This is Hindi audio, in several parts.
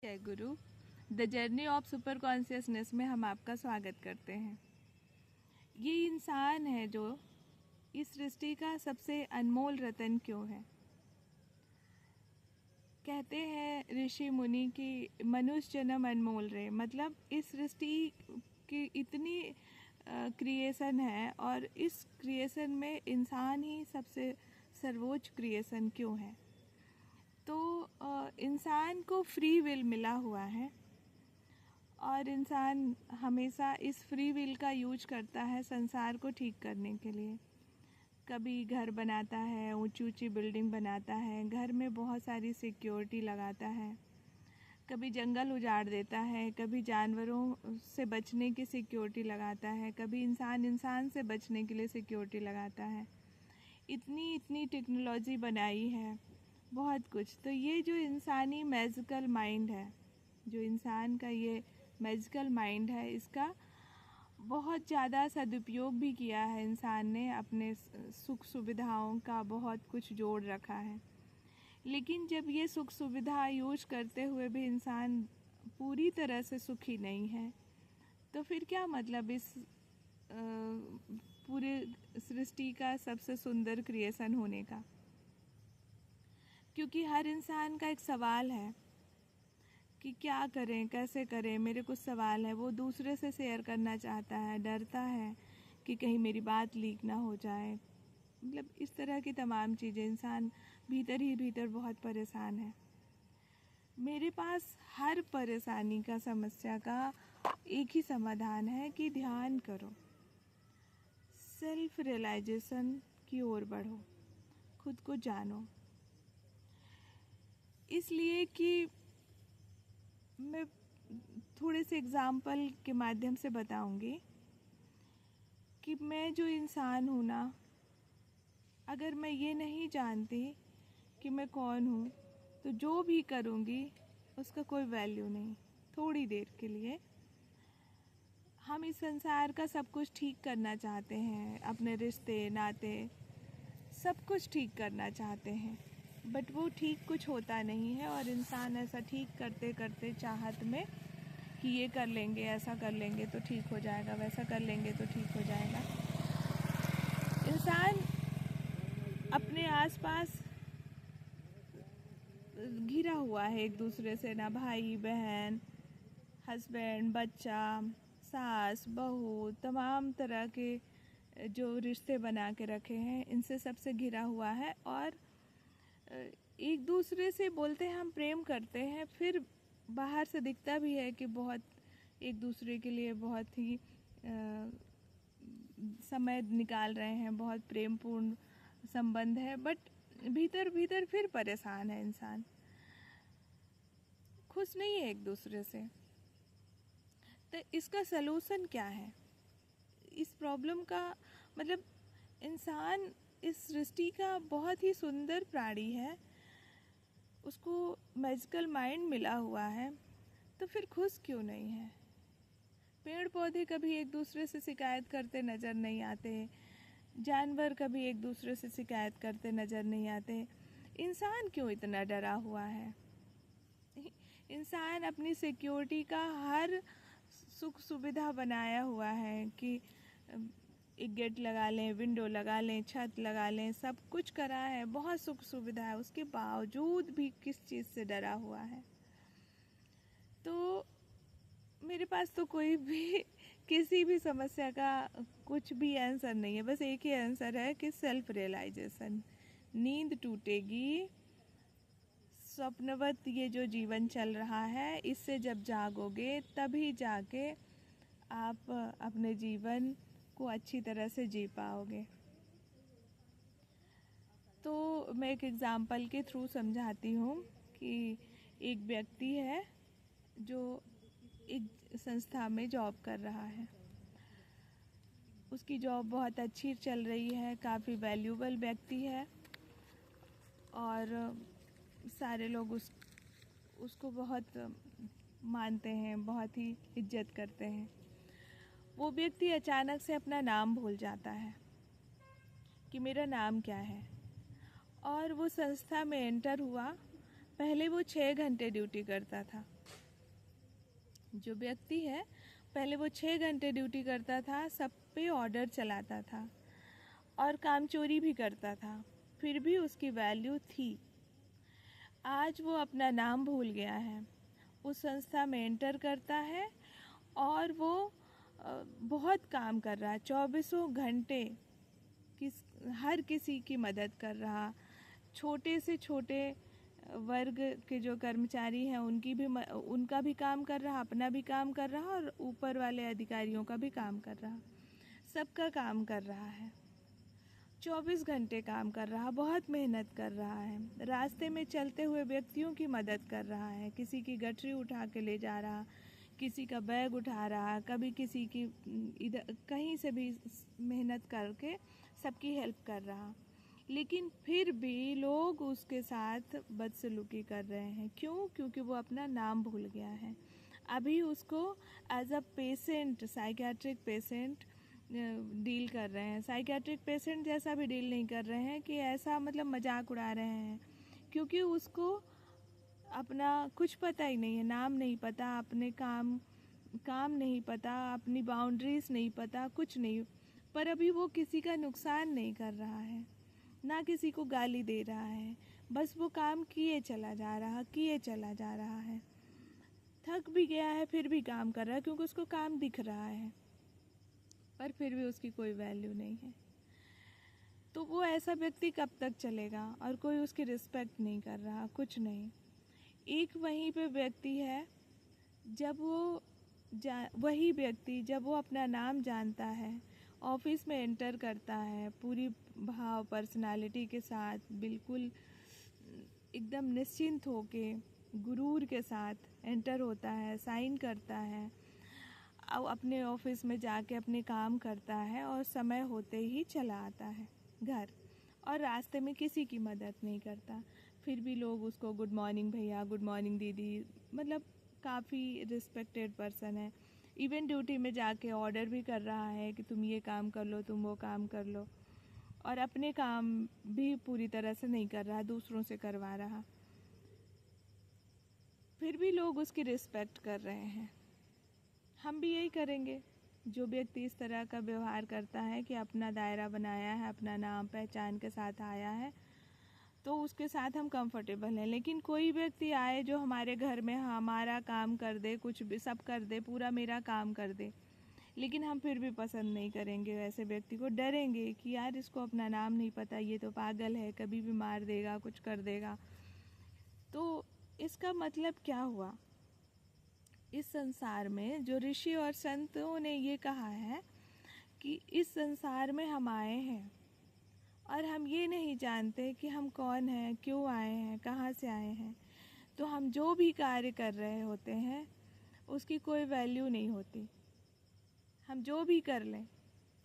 जय गुरु। The journey of super consciousness में हम आपका स्वागत करते हैं। ये इंसान है जो इस सृष्टि का सबसे अनमोल रतन क्यों है। कहते हैं ऋषि मुनि कि मनुष्य जन्म अनमोल रहे, मतलब इस सृष्टि की इतनी क्रिएशन है और इस क्रिएशन में इंसान ही सबसे सर्वोच्च क्रिएशन क्यों है। तो इंसान को फ्री विल मिला हुआ है और इंसान हमेशा इस फ्री विल का यूज करता है संसार को ठीक करने के लिए। कभी घर बनाता है, ऊंची ऊंची बिल्डिंग बनाता है, घर में बहुत सारी सिक्योरिटी लगाता है, कभी जंगल उजाड़ देता है, कभी जानवरों से बचने की सिक्योरिटी लगाता है, कभी इंसान से बचने के लिए सिक्योरिटी लगाता है। इतनी टेक्नोलॉजी बनाई है, बहुत कुछ। तो ये जो इंसानी मैजिकल माइंड है, जो इंसान का ये मैजिकल माइंड है, इसका बहुत ज़्यादा सदुपयोग भी किया है इंसान ने। अपने सुख सुविधाओं का बहुत कुछ जोड़ रखा है। लेकिन जब ये सुख सुविधा यूज करते हुए भी इंसान पूरी तरह से सुखी नहीं है, तो फिर क्या मतलब इस पूरे सृष्टि का सबसे सुंदर क्रिएशन होने का। क्योंकि हर इंसान का एक सवाल है कि क्या करें, कैसे करें। मेरे कुछ सवाल है, वो दूसरे से शेयर करना चाहता है, डरता है कि कहीं मेरी बात लीक ना हो जाए। मतलब इस तरह की तमाम चीज़ें, इंसान भीतर ही भीतर बहुत परेशान है। मेरे पास हर परेशानी का, समस्या का एक ही समाधान है कि ध्यान करो, सेल्फ रियलाइजेशन की ओर बढ़ो, खुद को जानो। इसलिए कि मैं थोड़े से एग्जाम्पल के माध्यम से बताऊंगी कि मैं जो इंसान हूँ ना, अगर मैं ये नहीं जानती कि मैं कौन हूँ, तो जो भी करूँगी उसका कोई वैल्यू नहीं। थोड़ी देर के लिए हम इस संसार का सब कुछ ठीक करना चाहते हैं, अपने रिश्ते नाते सब कुछ ठीक करना चाहते हैं, बट वो ठीक कुछ होता नहीं है। और इंसान ऐसा ठीक करते करते चाहत में कि ये कर लेंगे, ऐसा कर लेंगे तो ठीक हो जाएगा, वैसा कर लेंगे तो ठीक हो जाएगा। इंसान अपने आसपास घिरा हुआ है एक दूसरे से, ना भाई बहन, हस्बैंड, बच्चा, सास, बहू, तमाम तरह के जो रिश्ते बना के रखे हैं, इनसे सबसे घिरा हुआ है। और एक दूसरे से बोलते हैं हम प्रेम करते हैं, फिर बाहर से दिखता भी है कि बहुत एक दूसरे के लिए बहुत ही समय निकाल रहे हैं, बहुत प्रेमपूर्ण संबंध है, बट भीतर भीतर फिर परेशान है। इंसान खुश नहीं है एक दूसरे से। तो इसका सलूशन क्या है इस प्रॉब्लम का? मतलब इंसान इस सृष्टि का बहुत ही सुंदर प्राणी है, उसको मैजिकल माइंड मिला हुआ है, तो फिर खुश क्यों नहीं है? पेड़ पौधे कभी एक दूसरे से शिकायत करते नज़र नहीं आते, जानवर कभी एक दूसरे से शिकायत करते नज़र नहीं आते। इंसान क्यों इतना डरा हुआ है? इंसान अपनी सिक्योरिटी का हर सुख सुविधा बनाया हुआ है कि एक गेट लगा लें, विंडो लगा लें, छत लगा लें, सब कुछ करा है, बहुत सुख सुविधा है, उसके बावजूद भी किस चीज़ से डरा हुआ है? तो मेरे पास तो कोई भी किसी भी समस्या का कुछ भी आंसर नहीं है। बस एक ही आंसर है कि सेल्फ रियलाइजेशन। नींद टूटेगी, स्वप्नवत ये जो जीवन चल रहा है, इससे जब जागोगे तभी जाके आप अपने जीवन को अच्छी तरह से जी पाओगे। तो मैं एक एग्जाम्पल के थ्रू समझाती हूँ कि एक व्यक्ति है जो एक संस्था में जॉब कर रहा है। उसकी जॉब बहुत अच्छी चल रही है, काफ़ी वैल्यूबल व्यक्ति है और सारे लोग उसको बहुत मानते हैं, बहुत ही इज्जत करते हैं। वो व्यक्ति अचानक से अपना नाम भूल जाता है कि मेरा नाम क्या है। और वो संस्था में एंटर हुआ। पहले वो 6 घंटे ड्यूटी करता था, जो व्यक्ति है पहले वो 6 घंटे ड्यूटी करता था, सब पे ऑर्डर चलाता था और काम चोरी भी करता था, फिर भी उसकी वैल्यू थी। आज वो अपना नाम भूल गया है, उस संस्था में एंटर करता है और वो बहुत काम कर रहा है, 24 घंटे हर किसी की मदद कर रहा। छोटे से छोटे वर्ग के जो कर्मचारी हैं उनका भी काम कर रहा, अपना भी काम कर रहा और ऊपर वाले अधिकारियों का भी काम कर रहा, सबका काम कर रहा है। 24 घंटे काम कर रहा, बहुत मेहनत कर रहा है, रास्ते में चलते हुए व्यक्तियों की मदद कर रहा है, किसी की गठरी उठा के ले जा रहा, किसी का बैग उठा रहा, कभी किसी की इधर कहीं से भी मेहनत करके सबकी हेल्प कर रहा। लेकिन फिर भी लोग उसके साथ बदसलूकी कर रहे हैं। क्यों? क्योंकि वो अपना नाम भूल गया है। अभी उसको as a patient, psychiatric patient deal कर रहे हैं। साइकियाट्रिक पेशेंट जैसा भी डील नहीं कर रहे हैं कि ऐसा मतलब मजाक उड़ा रहे हैं, क्योंकि उसको अपना कुछ पता ही नहीं है, नाम नहीं पता, अपने काम नहीं पता, अपनी बाउंड्रीज नहीं पता, कुछ नहीं। पर अभी वो किसी का नुकसान नहीं कर रहा है, ना किसी को गाली दे रहा है, बस वो काम किए चला जा रहा है। थक भी गया है फिर भी काम कर रहा है, क्योंकि उसको काम दिख रहा है, पर फिर भी उसकी कोई वैल्यू नहीं है। तो वो ऐसा व्यक्ति कब तक चलेगा? और कोई उसकी रिस्पेक्ट नहीं कर रहा, कुछ नहीं। एक वहीं पे व्यक्ति है, वही व्यक्ति जब वो अपना नाम जानता है, ऑफिस में एंटर करता है, पूरी भाव पर्सनालिटी के साथ, बिल्कुल एकदम निश्चिंत होके, गुरूर के साथ एंटर होता है, साइन करता है, अब अपने ऑफिस में जाके अपने काम करता है और समय होते ही चला आता है घर, और रास्ते में किसी की मदद नहीं करता। फिर भी लोग उसको गुड मॉर्निंग भैया, गुड मॉर्निंग दीदी, मतलब काफ़ी रिस्पेक्टेड पर्सन है। इवन ड्यूटी में जाके ऑर्डर भी कर रहा है कि तुम ये काम कर लो, तुम वो काम कर लो, और अपने काम भी पूरी तरह से नहीं कर रहा, दूसरों से करवा रहा। फिर भी लोग उसकी रिस्पेक्ट कर रहे हैं। हम भी यही करेंगे। जो व्यक्ति इस तरह का व्यवहार करता है कि अपना दायरा बनाया है, अपना नाम पहचान के साथ आया है, तो उसके साथ हम कंफर्टेबल हैं। लेकिन कोई व्यक्ति आए जो हमारे घर में हमारा काम कर दे, कुछ भी सब कर दे, पूरा मेरा काम कर दे, लेकिन हम फिर भी पसंद नहीं करेंगे वैसे व्यक्ति को। डरेंगे कि यार इसको अपना नाम नहीं पता, ये तो पागल है, कभी भी मार देगा, कुछ कर देगा। तो इसका मतलब क्या हुआ? इस संसार में जो ऋषि और संतों ने ये कहा है कि इस संसार में हम आए हैं और हम ये नहीं जानते कि हम कौन हैं, क्यों आए हैं, कहाँ से आए हैं। तो हम जो भी कार्य कर रहे होते हैं उसकी कोई वैल्यू नहीं होती। हम जो भी कर लें,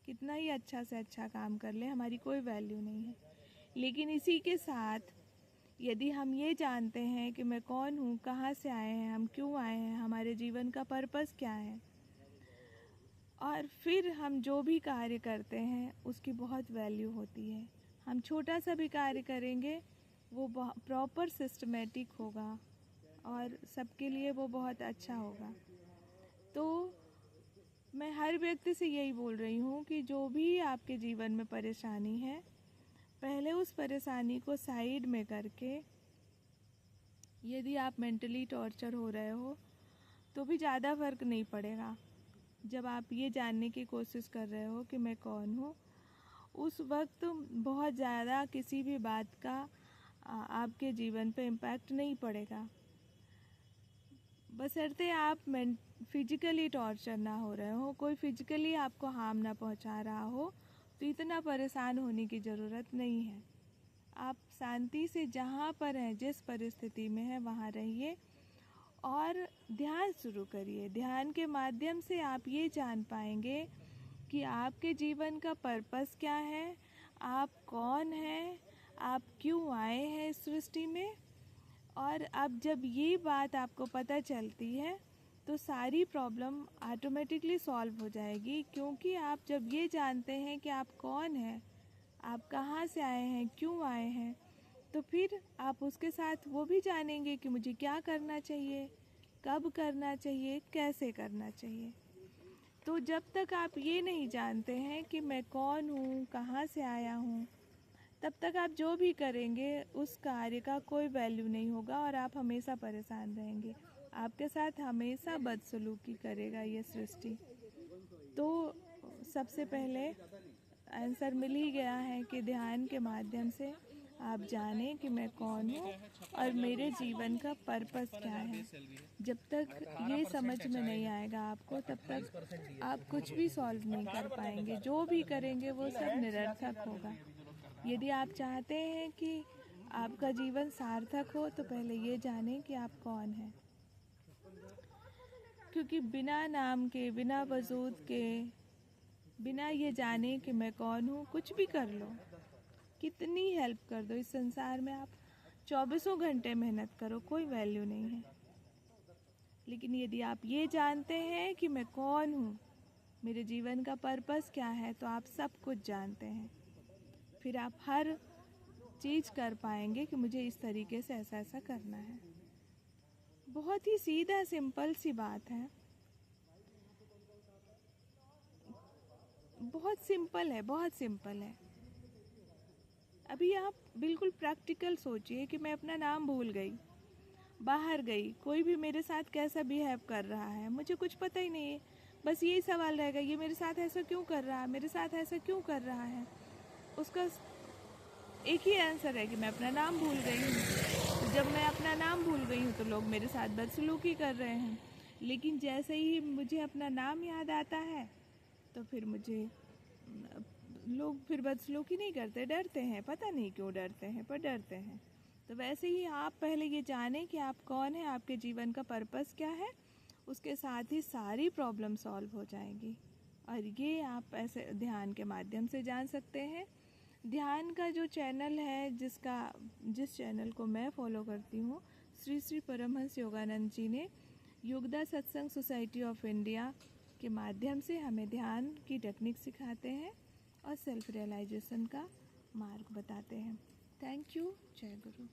कितना ही अच्छा से अच्छा काम कर लें, हमारी कोई वैल्यू नहीं है। लेकिन इसी के साथ यदि हम ये जानते हैं कि मैं कौन हूँ, कहाँ से आए हैं, हम क्यों आए हैं, हमारे जीवन का पर्पस क्या है, और फिर हम जो भी कार्य करते हैं उसकी बहुत वैल्यू होती है। हम छोटा सा भी कार्य करेंगे वो प्रॉपर सिस्टमेटिक होगा और सबके लिए वो बहुत अच्छा होगा। तो मैं हर व्यक्ति से यही बोल रही हूँ कि जो भी आपके जीवन में परेशानी है, पहले उस परेशानी को साइड में करके, यदि आप मेंटली टॉर्चर हो रहे हो तो भी ज़्यादा फर्क नहीं पड़ेगा। जब आप ये जानने की कोशिश कर रहे हो कि मैं कौन हूँ, उस वक्त बहुत ज़्यादा किसी भी बात का आपके जीवन पे इम्पैक्ट नहीं पड़ेगा, बशर्ते आप फिजिकली टॉर्चर ना हो रहे हो, कोई फिजिकली आपको हार्म ना पहुंचा रहा हो, तो इतना परेशान होने की ज़रूरत नहीं है। आप शांति से जहाँ पर हैं, जिस परिस्थिति में है वहाँ रहिए और ध्यान शुरू करिए। ध्यान के माध्यम से आप ये जान पाएंगे कि आपके जीवन का पर्पस क्या है, आप कौन हैं, आप क्यों आए हैं इस सृष्टि में। और अब जब ये बात आपको पता चलती है तो सारी प्रॉब्लम ऑटोमेटिकली सॉल्व हो जाएगी, क्योंकि आप जब ये जानते हैं कि आप कौन हैं, आप कहाँ से आए हैं, क्यों आए हैं, तो फिर आप उसके साथ वो भी जानेंगे कि मुझे क्या करना चाहिए, कब करना चाहिए, कैसे करना चाहिए। तो जब तक आप ये नहीं जानते हैं कि मैं कौन हूँ, कहाँ से आया हूँ, तब तक आप जो भी करेंगे उस कार्य का कोई वैल्यू नहीं होगा और आप हमेशा परेशान रहेंगे। आपके साथ हमेशा बदसलूकी करेगा ये सृष्टि। तो सबसे पहले आंसर मिल ही गया है कि ध्यान के माध्यम से आप जानें कि मैं कौन हूँ और मेरे जीवन का पर्पस क्या है। जब तक ये समझ में नहीं आएगा आपको, तब तक आप कुछ भी सॉल्व नहीं कर पाएंगे। जो भी करेंगे वो सब निरर्थक होगा। यदि आप चाहते हैं कि आपका जीवन सार्थक हो, तो पहले ये जानें कि आप कौन हैं। क्योंकि बिना नाम के, बिना वजूद के, बिना ये जाने कि मैं कौन हूँ, कुछ भी कर लो, कितनी हेल्प कर दो इस संसार में, आप 24 घंटे मेहनत करो, कोई वैल्यू नहीं है। लेकिन यदि आप ये जानते हैं कि मैं कौन हूँ, मेरे जीवन का पर्पस क्या है, तो आप सब कुछ जानते हैं। फिर आप हर चीज़ कर पाएंगे कि मुझे इस तरीके से ऐसा ऐसा करना है। बहुत ही सीधा सिंपल सी बात है, बहुत सिंपल है, बहुत सिंपल है। अभी आप बिल्कुल प्रैक्टिकल सोचिए कि मैं अपना नाम भूल गई, बाहर गई, कोई भी मेरे साथ कैसा बिहेव कर रहा है, मुझे कुछ पता ही नहीं है। बस यही सवाल रहेगा, ये मेरे साथ ऐसा क्यों कर रहा है, मेरे साथ ऐसा क्यों कर रहा है। उसका एक ही आंसर है कि मैं अपना नाम भूल गई हूँ। तो जब मैं अपना नाम भूल गई हूँ तो लोग मेरे साथ बदसलूकी कर रहे हैं। लेकिन जैसे ही मुझे अपना नाम याद आता है, तो फिर मुझे लोग फिर बदसलूकी नहीं करते, डरते हैं। पता नहीं क्यों डरते हैं, पर डरते हैं। तो वैसे ही आप पहले ये जानें कि आप कौन हैं, आपके जीवन का पर्पस क्या है। उसके साथ ही सारी प्रॉब्लम सॉल्व हो जाएंगी। और ये आप ऐसे ध्यान के माध्यम से जान सकते हैं। ध्यान का जो चैनल है, जिस चैनल को मैं फॉलो करती हूँ, श्री श्री परमहंस योगानंद जी ने योगदा सत्संग सोसाइटी ऑफ इंडिया के माध्यम से हमें ध्यान की टेक्निक सिखाते हैं और सेल्फ रियलाइजेशन का मार्ग बताते हैं। Thank you. जय गुरु।